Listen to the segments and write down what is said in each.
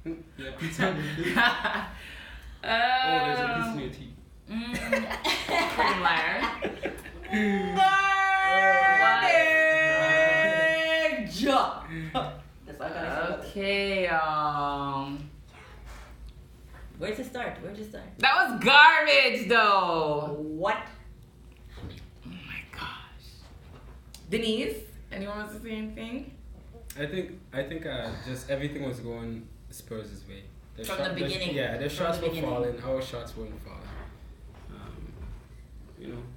Yeah, pizza. There's a piece in your teeth. Pretty liar. That's all I gotta say. Okay, Where'd you start? that was garbage though. What? Oh my gosh. Denise, anyone wants to say anything? I think just everything was going Spurs' way. From the beginning. Their shots were falling. Our shots weren't falling.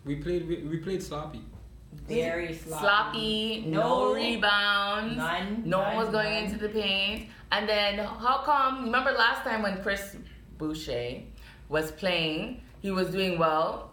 We played sloppy. Very Sloppy, no rebounds. None. No one was going into the paint. And then how come, remember last time when Chris Boucher was playing, he was doing well.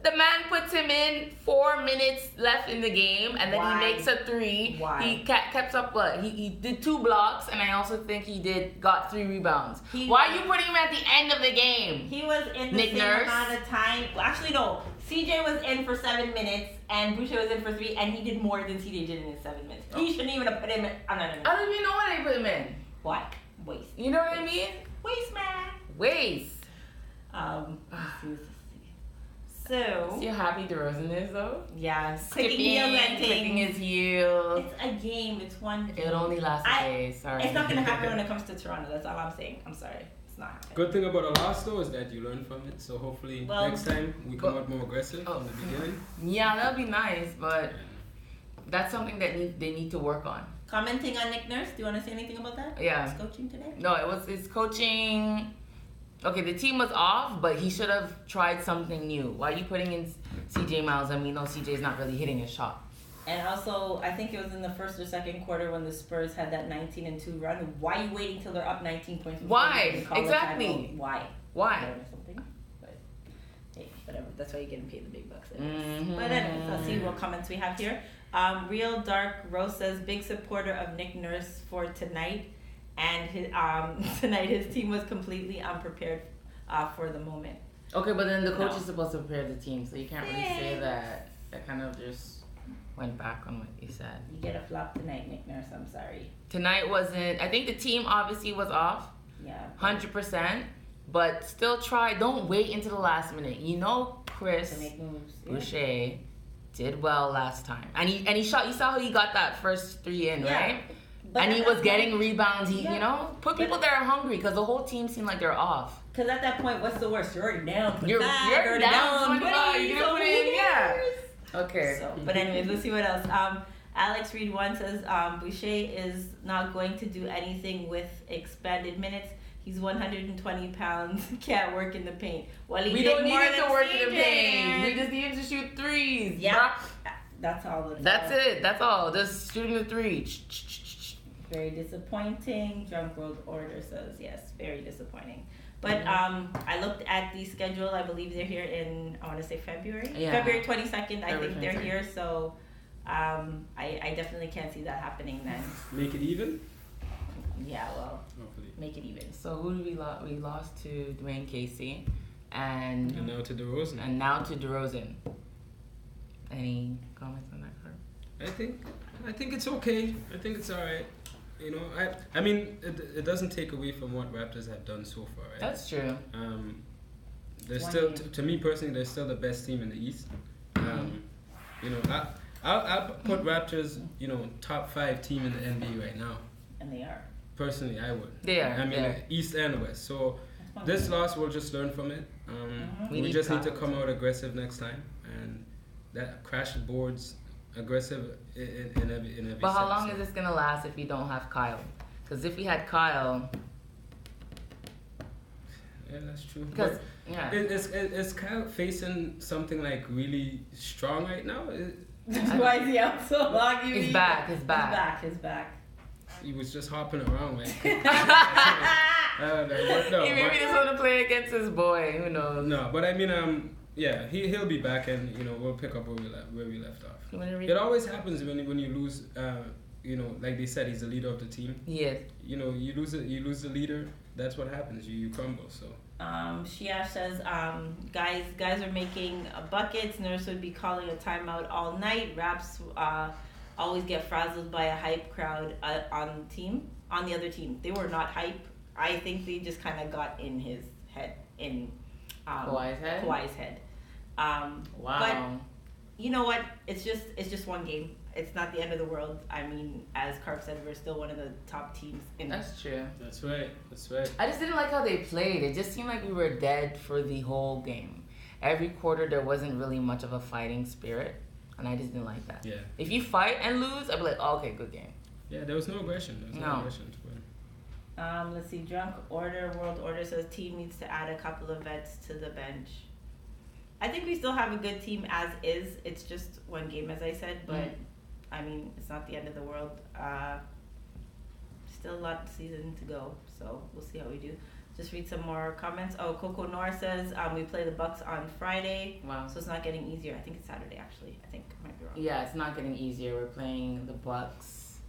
The man puts him in 4 minutes left in the game, and then he makes a 3. Why? He kept up what? He did 2 blocks, and I also think he got 3 rebounds. Why are you putting him at the end of the game? He was in the Nick same Nurse? amount of time. Well, actually, no. CJ was in for 7 minutes, and Boucher was in for 3, and he did more than CJ did in his 7 minutes. He shouldn't even have put him in. I don't even know why they put him in. Why? Waste. You know what I mean? Waste, man. Waste. Let's see. So. See how happy DeRozan is, though? Yeah. Clicking his heels. It's a game. It's one game. It'll only last a day. Sorry. It's not going to happen when it comes to Toronto. That's all I'm saying. I'm sorry. It's not happening. Good thing about a loss though is that you learn from it. So hopefully next time we come out more aggressive from the beginning. Yeah, that'll be nice, but that's something that they need to work on. Commenting on Nick Nurse. Do you want to say anything about that? Yeah. His coaching today? No, his coaching. Okay, the team was off, but he should have tried something new. Why are you putting in CJ Miles? I mean, no, CJ's not really hitting his shot. And also, I think it was in the first or second quarter when the Spurs had that 19-2 run. Why are you waiting till they're up 19 points? Why? Exactly. Why? Why? Or something. But hey, whatever. That's why you're getting paid the big bucks. Mm-hmm. But anyways, let's see what comments we have here. Real Dark Rose says, big supporter of Nick Nurse for tonight. And tonight his team was completely unprepared for the moment. Okay, but then the coach is supposed to prepare the team, so you can't really say that. That kind of just went back on what you said. You get a flop tonight, Nick Nurse. I'm sorry. Tonight wasn't. I think the team obviously was off. Yeah. 100%. But still try. Don't wait until the last minute. You know, Chris To make moves. Boucher did well last time, and he shot. You saw how he got that first 3 in, right? But and he was getting rebounds. Yeah. You know, put people that are hungry because the whole team seemed like they're off. Because at that point, what's the worst? You're already down. You're down 25. You're gonna put in, yeah. Okay. So, but anyways, let's see what else. Alex Reed 1 says Boucher is not going to do anything with expanded minutes. He's 120 pounds, can't work in the paint. Well, we don't need him to work in the paint. We just need him to shoot threes. Yeah, that's all. That's it. That's all. Just shooting the 3. Very disappointing. Drunk World Order says yes, very disappointing. But I looked at the schedule. I believe they're here in, I want to say February. Yeah. February 22nd, I think they're 22nd. here. So I definitely can't see that happening then. Make it even? Yeah, well, Hopefully. make it even. So who did we lost? We lost to Dwayne Casey, and now to DeRozan. And now to DeRozan. Any comments on that, Kurt? I think it's okay. I think it's all right. You know, I mean, it doesn't take away from what Raptors have done so far, right? That's true. They're still, to me personally, they're still the best team in the East. You know, I'll put Raptors, you know, top 5 team in the NBA right now. And they are. Personally, I would. They are. I mean, East and West. So this loss, we'll just learn from it. We just need to come out aggressive next time, and that crash the boards. Aggressive in every But how sense. long is this gonna last if you don't have Kyle? Because if we had Kyle, yeah, that's true. because yeah, Is Kyle facing something like really strong right now? Why is he out so long? His back. His back. He was just hopping around like. He maybe just want to play against his boy. Who knows? No, but I mean, yeah, he'll be back, and you know we'll pick up where we left off. It always happens when you lose. You know, like they said, he's the leader of the team. Yes. You know, you lose the leader. That's what happens. You crumble. So. Shiash says, guys are making buckets. Nurse would be calling a timeout all night. Raps always get frazzled by a hype crowd on the other team. They were not hype I think they just kind of got in his head, in Kawhi's head. Wow. But you know what? It's just one game. It's not the end of the world. I mean, as Carp said, we're still one of the top teams. That's true. That's right. I just didn't like how they played. It just seemed like we were dead for the whole game. Every quarter, there wasn't really much of a fighting spirit, and I just didn't like that. Yeah. If you fight and lose, I'd be like, oh, okay, good game. Yeah, there was no aggression. No aggression to win. Let's see. World Order says team needs to add a couple of vets to the bench. I think we still have a good team as is. It's just one game, as I said, but I mean, it's not the end of the world. Still a lot of season to go, so we'll see how we do. Just read some more comments. Oh, Coco Nor says we play the Bucks on Friday. Wow. So it's not getting easier. I think it's Saturday, actually. I think I might be wrong. Yeah, it's not getting easier. We're playing the Bucks.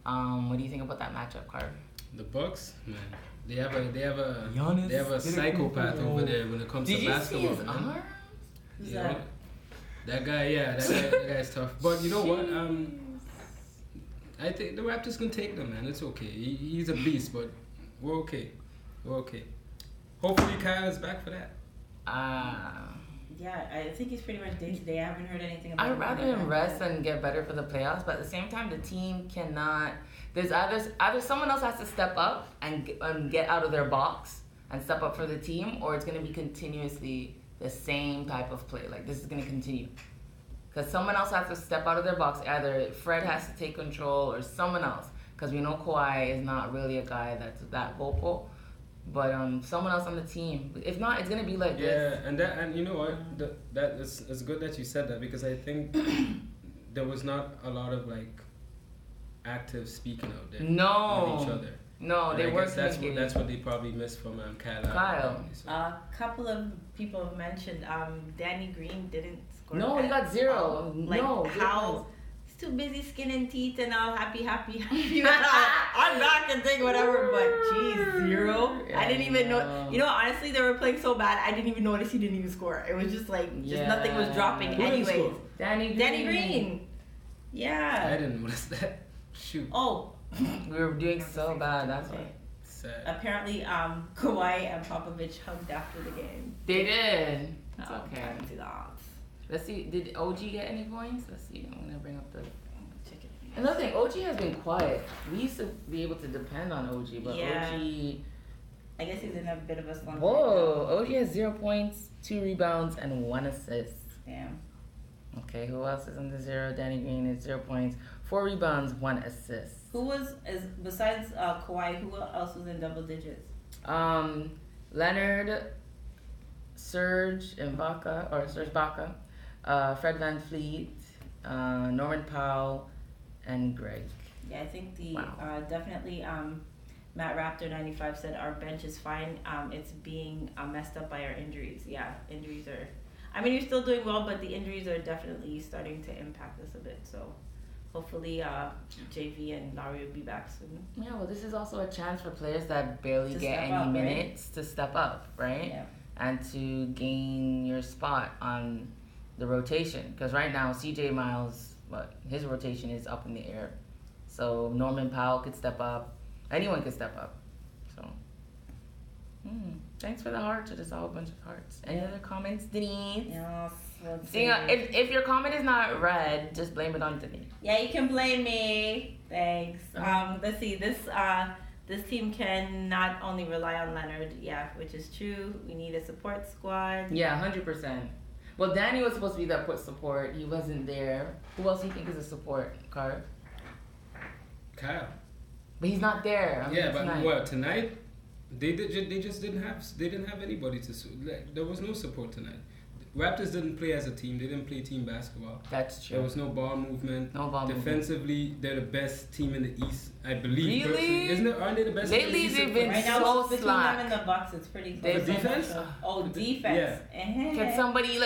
What do you think about that matchup, Carter? The Bucks, man. They have a psychopath over there when it comes to basketball. Did you see his arms? Who's that? That guy, that guy's tough. But you know what? I think the Raptors can take them, man. It's okay. He's a beast, but we're okay. Hopefully Kyle is back for that. Yeah, I think he's pretty much day to day. I haven't heard anything about him. I'd rather him rest and get better for the playoffs, but at the same time, the team cannot. There's either someone else has to step up and get out of their box and step up for the team, or it's going to be continuously the same type of play. Like, this is going to continue. Because someone else has to step out of their box. Either Fred has to take control or someone else. Because we know Kawhi is not really a guy that's that vocal. But someone else on the team. If not, it's going to be like this. Yeah, and you know what? It's good that you said that, because I think there was not a lot of, like, active speaking out there with each other. No, they weren't. That's what they probably missed from Kyle. A couple of people have mentioned Danny Green didn't score. No, he got 0. How he's too busy skinning teeth and all happy. I'm back and think whatever, but geez, 0. Yeah, I didn't even know. You know, honestly, they were playing so bad. I didn't even notice he didn't even score. It was just like nothing was dropping. Anyways, Danny Green. Yeah. I didn't notice that. Shoot. Oh. We were doing so bad, that's why. Sad. Apparently, Kawhi and Popovich hugged after the game. They did. It's okay. I didn't see that. Let's see, did OG get any points? Let's see, I'm gonna bring up the... Another thing, OG has been quiet. We used to be able to depend on OG, but OG... I guess he's in a bit of a slump. Whoa, OG has 0 points, 2 rebounds, and 1 assist. Damn. Okay, who else is under 0? Danny Green is 0 points, 4 rebounds, 1 assist. Besides Kawhi, who else was in double digits? Leonard, Serge Ibaka, Fred VanVleet, Norman Powell, and Greg. Yeah, I think definitely Matt Raptor 95 said our bench is fine. It's being messed up by our injuries. Yeah, injuries are. I mean, you're still doing well, but the injuries are definitely starting to impact us a bit. So hopefully JV and Larry will be back soon. Yeah, well, this is also a chance for players that barely get any minutes to step up, right? Yeah. And to gain your spot on the rotation. Because right now, CJ Miles, his rotation is up in the air. So Norman Powell could step up. Anyone could step up. So, thanks for the hearts. Just a whole bunch of hearts. Any other comments, Denise? Yes. If your comment is not read, just blame it on Denise. Yeah, you can blame me. Thanks. Let's see. This team can not only rely on Leonard, which is true. We need a support squad. Yeah, 100%. Well, Danny was supposed to be that support. He wasn't there. Who else do you think is a support, Carl? Kyle. But he's not there. Tonight they just didn't have anybody to there was no support tonight. Raptors didn't play as a team. They didn't play team basketball. That's true. There was no ball movement. Defensively, they're the best team in the East, I believe. Really? Aren't they the best Lately, team in the East? they've been right now, so between slack. them and the Bucks, it's pretty close. Defense? Defense. Yeah. Can somebody,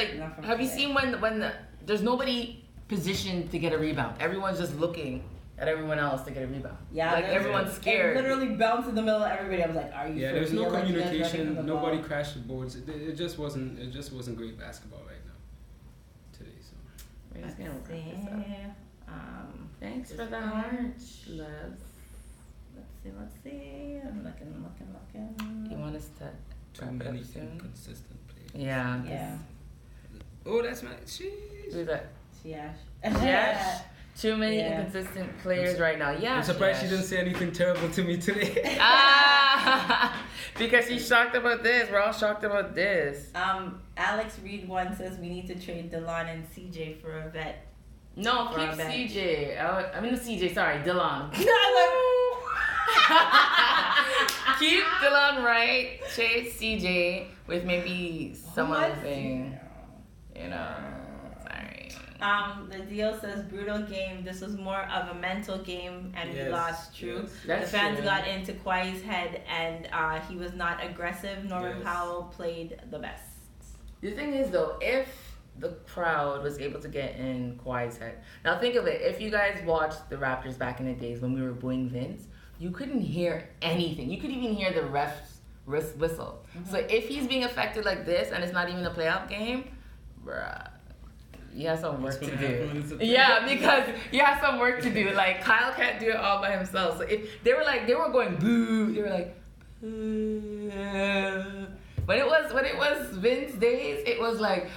have you seen when there's nobody positioned to get a rebound? Everyone's just looking at everyone else to get a rebound. Yeah, everyone's scared. It literally bounced in the middle of everybody. I was like, "Are you?" Yeah, there's no communication. Nobody crashed the boards. It just wasn't great basketball right now today. So we're just gonna wrap this up. Thanks for the heart, loves. Let's see. I'm looking. You want us to Too wrap it many up soon? inconsistent players. Yeah. Yeah. Oh, that's my. Sheesh. Who's that? Yes. Yes. Too many Yeah. inconsistent players right now. Yeah. I'm surprised she Yes. didn't say anything terrible to me today. Because she's shocked about this. We're all shocked about this. Alex Reed one says we need to trade DeLon and CJ for a vet. No, For keep a bench. CJ. I mean, CJ, sorry, Dylan. Keep Dylan right. Trade CJ with maybe some other thing. You know. Sorry. The deal says brutal game. This was more of a mental game, and we Yes, lost. True. yes. That's The fans true. got into Kawhi's head, and he was not aggressive. Norman Yes. Powell played the best. The thing is, though, if the crowd was able to get in Kawhi's head. Now, think of it. If you guys watched the Raptors back in the days when we were booing Vince, you couldn't hear anything. You could even hear the ref's whistle. Mm-hmm. So if he's being affected like this and it's not even a playoff game, bruh, you have some work What's to gonna happen do. when it's a playoff Yeah, game? because you have some work to do. Like, Kyle can't do it all by himself. So if they were going boo, they were like, boo. When it was Vince days, it was like,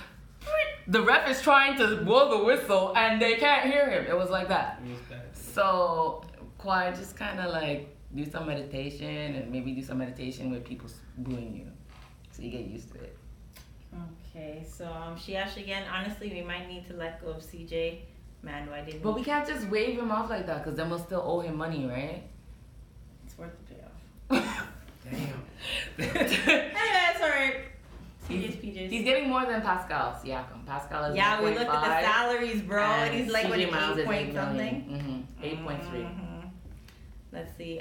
the ref is trying to blow the whistle and they can't hear him. It was like that. It was bad. So, Kawhi, just kind of like do some meditation and maybe do some meditation with people booing you. So you get used to it. Okay, so she asked again. Honestly, we might need to let go of CJ. Man, why didn't But we can't just wave him off like that because then we'll still owe him money, right? It's worth the payoff. Damn. Anyway, it's alright. He's PJs. getting more than Pascal Siakam. Pascal is Yeah, we looked at the 1.5, salaries, bro, and he's like, what, CJ Miles is 8 point 8 something? 8.3. Mhm. Let's see.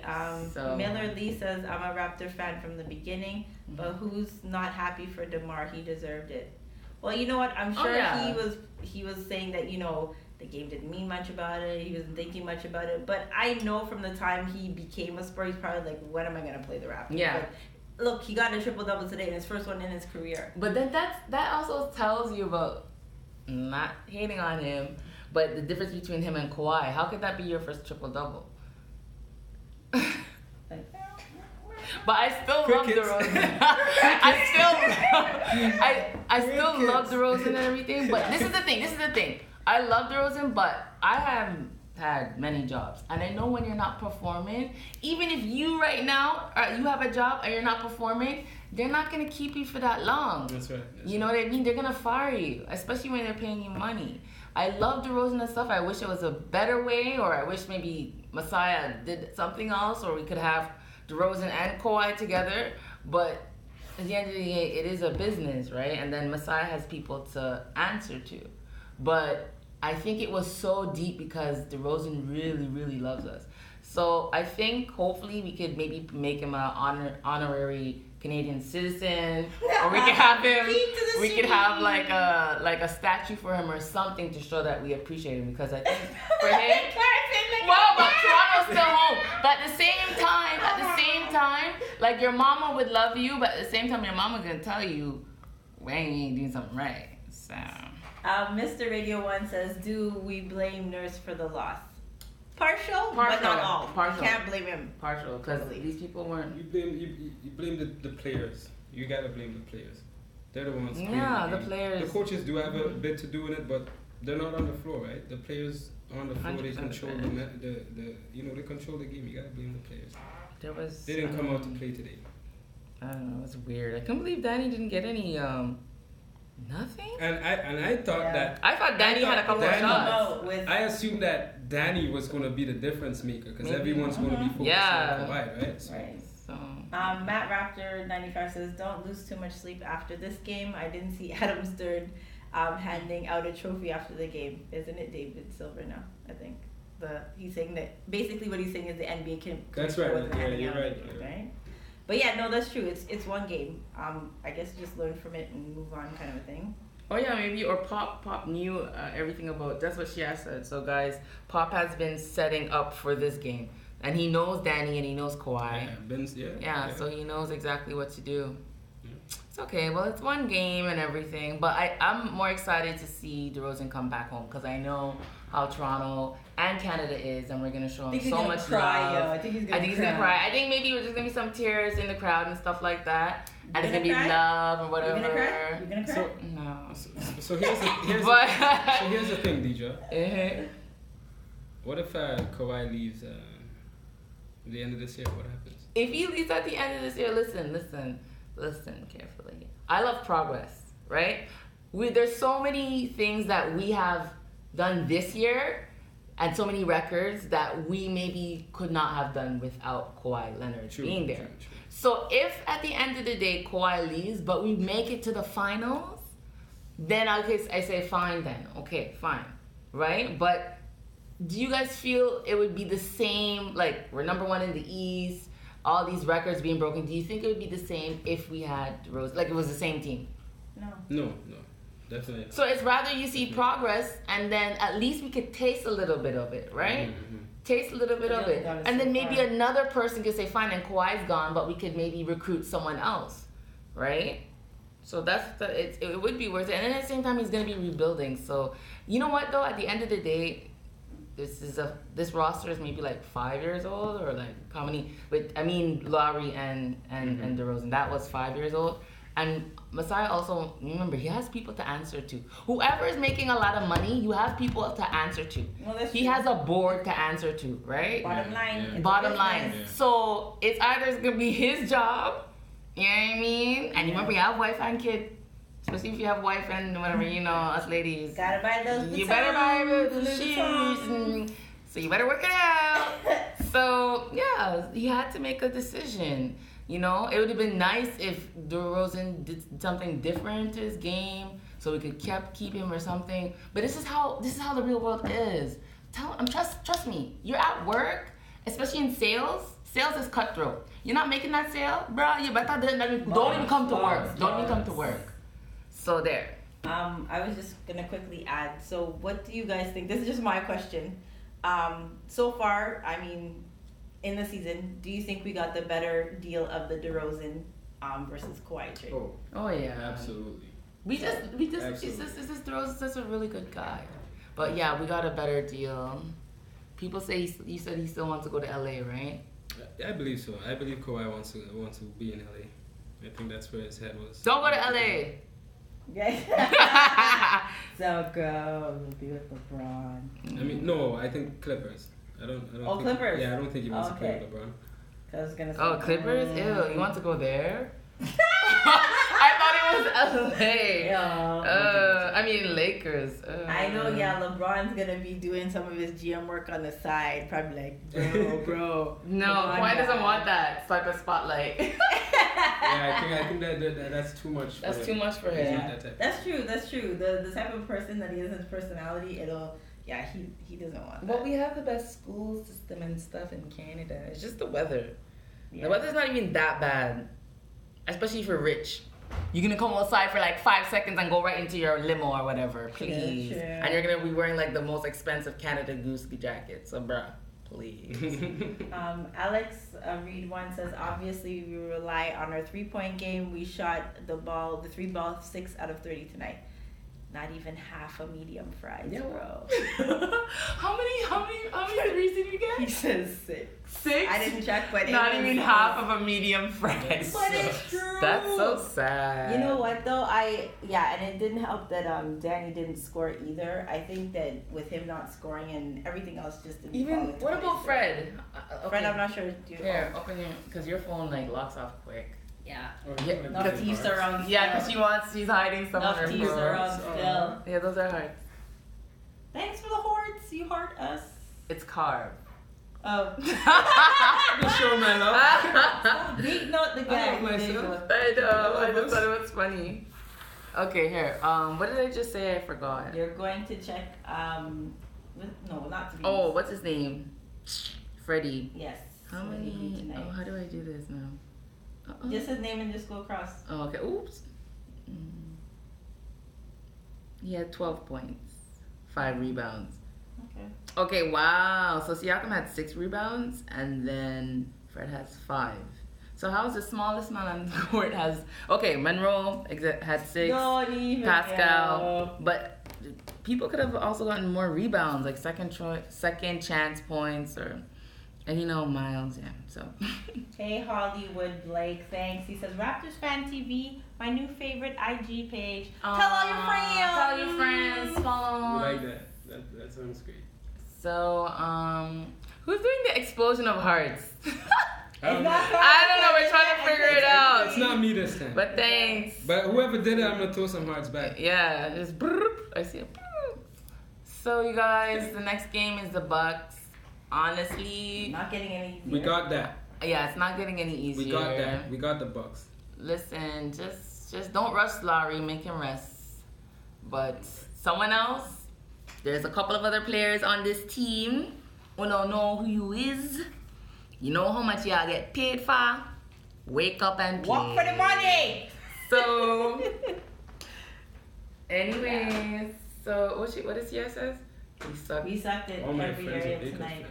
So- Miller Lee says, I'm a Raptor fan from the beginning, but who's not happy for DeMar? He deserved it. Well, you know what? I'm Oh, sure yeah. he was saying that, you know, the game didn't mean much about it. He wasn't thinking much about it. But I know from the time he became a Spur, he's probably like, when am I going to play the Raptors? Yeah. But look, he got a triple-double today, and his first one in his career. But then that also tells you about not hating on him, but the difference between him and Kawhi. How could that be your first triple-double? Like, But I still love Crickets. DeRozan. I still love DeRozan and everything. But this is the thing. I love DeRozan, but I haven't had many jobs, and I know when you're not performing. Even if you right now you have a job and you're not performing, they're not gonna keep you for that long. That's right. You know what I mean? They're gonna fire you, especially when they're paying you money. I love DeRozan and stuff. I wish it was a better way, or I wish maybe Messiah did something else, or we could have DeRozan and Kawhi together. But at the end of the day, it is a business, right? And then Messiah has people to answer to. But I think it was so deep because DeRozan really, really loves us. So I think hopefully we could maybe make him an honorary Canadian citizen, or we could have him. We could have like a statue for him or something to show that we appreciate him, because I think for him. Well, but Toronto's still home. But at the same time, like your mama would love you, but at the same time your mama gonna tell you when you ain't doing something right. So. Mr. Radio 1 says, do we blame Nurse for the loss? Partial, but not all. Partial. You can't blame him. Partial, because these people weren't. You blame the players. You gotta blame the players. They're the ones. Yeah, the game. players. The coaches do have a bit to do in it, but they're not on the floor, right? The players on the floor, they 100% control the they control the game. You gotta blame the players. They didn't come out to play today. I don't know. It was weird. I couldn't believe Danny didn't get any nothing. And I thought that. I thought Danny had a couple of shots. I assumed that Danny was gonna be the difference maker, because Maybe. everyone's gonna be focused on Kawhi, right? So, Right. So. Matt Raptor 95 says, don't lose too much sleep after this game. I didn't see Adam Stern handing out a trophy after the game. Isn't it David Silver now? I think he's saying that basically what he's saying is the NBA can. That's right. wasn't Yeah, handing you're out right. anything, right? But yeah, no, that's true. It's one game. I guess just learn from it and move on, kind of a thing. Oh yeah, maybe, or Pop knew everything about. That's what she has said. So guys, Pop has been setting up for this game, and he knows Danny and he knows Kawhi. Yeah, Ben's, Yeah, so he knows exactly what to do. Yeah. It's okay. Well, it's one game and everything, but I'm more excited to see DeRozan come back home because I know how Toronto and Canada is, and we're gonna show him so much love. Yo. I think he's gonna cry. I think maybe there's just gonna be some tears in the crowd and stuff like that, and it's gonna be love or whatever. You're gonna cry? So, no. So here's the thing, Deidre. What if Kawhi leaves at the end of this year? What happens? If he leaves at the end of this year, listen carefully. I love progress, right? There's so many things that we have done this year and so many records that we maybe could not have done without Kawhi Leonard being there. True. So if at the end of the day Kawhi leaves, but we make it to the finals, then I say fine then. Okay, fine. Right? But do you guys feel it would be the same, like we're number one in the East, all these records being broken, do you think it would be the same if we had Rose, like it was the same team? No, definitely not. So it's rather you see progress and then at least we could taste a little bit of it, right? Mm-hmm. Taste a little bit of it. And then maybe another person could say, fine, and Kawhi's gone, but we could maybe recruit someone else, right? So it would be worth it. And then at the same time, he's going to be rebuilding. So you know what, though? At the end of the day, this roster is maybe like 5 years old or like how many? Lowry and DeRozan, that was 5 years old. And Messiah also, remember, he has people to answer to. Whoever is making a lot of money, you have people to answer to. Well, he has a board to answer to, right? Bottom line. Yeah. Bottom line. Yeah. So it's either going to be his job, you know what I mean? And remember, you have wife and kid. Especially if you have wife and whatever, us ladies. Gotta buy those You better buy those shoes. So you better work it out. So, yeah, he had to make a decision. It would have been nice if DeRozan did something different to his game so we could keep him or something. But this is how the real world is. Trust me. You're at work, especially in sales. Sales is cutthroat. You're not making that sale, bro. You better don't even come to work. Don't even come to work. So there. I was just gonna quickly add. So what do you guys think? This is just my question. So far, in the season, do you think we got the better deal of the DeRozan versus Kawhi trade? Oh yeah, absolutely. DeRozan's such a really good guy. But yeah, we got a better deal. People say you said he still wants to go to LA, right? I believe so. I believe Kawhi wants to be in LA. I think that's where his head was. Don't go to LA. So go be with LeBron. No, I think Clippers. I don't think, Clippers. Yeah, I don't think he wants to play with LeBron. I was gonna say, Clippers? Ew, you want to go there? I thought it was LA. Lakers. I know, LeBron's gonna be doing some of his GM work on the side. Probably like, bro. No, Kawhi doesn't want that type of spotlight. I think that's too much. That's too much for him. Yeah. That's true. The type of person that he is, his personality, he doesn't want that. Well, we have the best school system and stuff in Canada. It's just the weather. Yeah. The weather's not even that bad. Especially if you're rich. You're gonna come outside for like 5 seconds and go right into your limo or whatever, please. Sure. And you're gonna be wearing like the most expensive Canada Goose jacket. So bruh, please. Alex Reed one says, obviously we rely on our 3-point game. We shot the 3 ball 6 out of 30 tonight. Not even half a medium fries, bro. How many threes did you get? He says 6. 6? I didn't check, but not even half of a medium fries. But it's true. That's so sad. You know what though? And it didn't help that Danny didn't score either. I think that with him not scoring and everything else just didn't. Even what about Fred? Okay. Fred, I'm not sure. Here, open your, because your phone like locks off quick. Yeah. Enough thieves around still. Yeah, because she's hiding some of her thieves around still. Yeah, those are hearts. Thanks for the hearts. You heart us. It's carb. Oh. Just showing my love. Beating out the guy. I myself. I know. I just thought it was funny. Okay, here. What did I just say? I forgot. You're going to check. No, not to be. Oh, what's his name? Freddie. Yes. How many? Oh, how do I do this now? Just his name and just go across. Oh, okay. Oops. He had 12 points, 5 rebounds. Okay, wow. So Siakam had 6 rebounds, and then Fred has 5. So how's the smallest man on the court has? Okay, Monroe had 6. Don't even. Pascal, but people could have also gotten more rebounds, like second chance points, and Miles. Yeah. So. Hey Hollywood Blake, thanks. He says Raptors Fan TV, my new favorite IG page. Tell all your friends. Tell your friends. Follow. You like that? That sounds great. So who's doing the explosion of hearts? I don't know. We're trying to figure it out. It's not me this time. But thanks. But whoever did it, I'm gonna throw some hearts back. Yeah, just I see it. So you guys, the next game is the Bucks. Honestly, not getting any easier. We got that. Yeah, it's not getting any easier. We got that. We got the Bucks. Listen, just don't rush Larry. Make him rest. But someone else, there's a couple of other players on this team who don't know who you is. You know how much y'all get paid for? Wake up and play. Work for the money! So, anyways, so what does Sierra says? We sucked it every area tonight.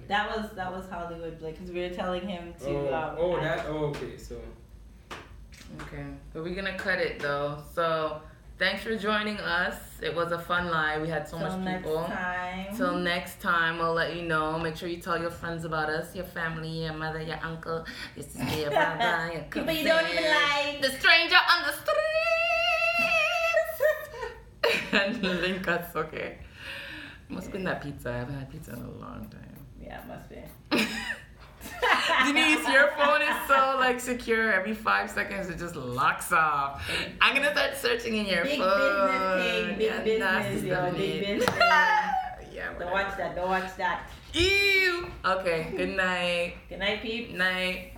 That was Hollywood Blake, because we were telling him to. Okay, so. Okay, but we're gonna cut it though. So thanks for joining us. It was a fun live. We had so much people. Till next time, we'll let you know. Make sure you tell your friends about us, your family, your mother, your uncle, your sister, your brother, your cousin. People you don't even like. The stranger on the street. And link us, okay? Must have been that pizza. I haven't had pizza in a long time. Yeah, it must be. Denise, your phone is so secure. Every 5 seconds it just locks off. I'm gonna start searching in your big phone. Big business, yo. Big business. Yeah. Don't watch that. Ew. Okay. Good night. Good night, peeps. Night.